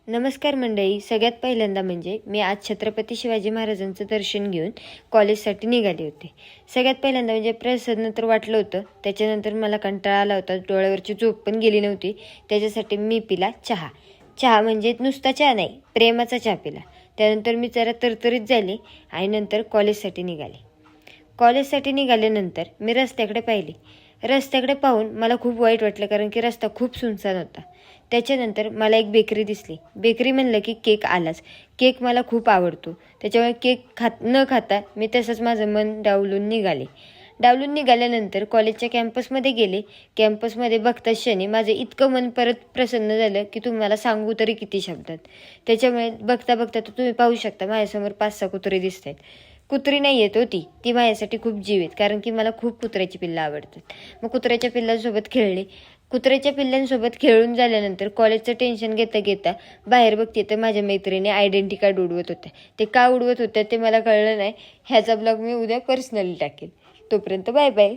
नमस्कार मंडळी. सगळ्यात पहिल्यांदा म्हणजे मी आज छत्रपती शिवाजी महाराजांचं दर्शन घेऊन कॉलेजसाठी निघाले होते. सगळ्यात पहिल्यांदा म्हणजे प्रसन्न तर वाटलं होतं. त्याच्यानंतर मला कंटाळा आला होता, डोळ्यावरची झोप पण गेली नव्हती. त्याच्यासाठी मी पिला चहा. चहा म्हणजे नुसता चहा नाही, प्रेमाचा चहा पिला. त्यानंतर मी जरा तरतरीत झाले आणि नंतर कॉलेजसाठी निघाल्यानंतर मी रस्त्याकडे पाहिले. रस्त्याकडे पाहून मला खूप वाईट वाटलं, कारण की रस्ता खूप सुनसान होता. त्याच्यानंतर मला एक बेकरी दिसली. बेकरी म्हणलं की केक आलाच. केक मला खूप आवडतो, त्याच्यामुळे केक न खाता मी तसंच माझं मन डावलून निघाल्यानंतर कॉलेजच्या कॅम्पसमध्ये गेले. कॅम्पसमध्ये बघताच क्षणी माझं इतकं मन परत प्रसन्न झालं की तुम्हाला सांगू तरी किती शब्दात. त्याच्यामुळे बघता बघता तर तुम्ही पाहू शकता, माझ्यासमोर 5-6 कुत्रे दिसत आहेत. कुत्री नाही येत होती, ती माझ्यासाठी खूप जीव आहेत, कारण की मला खूप कुत्र्याची पिल्लं आवडतात. मग कुत्र्याच्या पिल्लांसोबत खेळले. कुत्र्याच्या पिल्लांसोबत खेळून झाल्यानंतर कॉलेजचं टेन्शन घेता बाहेर बघते तर माझ्या मैत्रिणी आयडेंटिटी कार्ड उडवत होत्या. ते का उडवत होत्या ते मला कळलं नाही. ह्याचा ब्लॉग मी उद्या पर्सनली टाकेल. तोपर्यंत बाय बाय.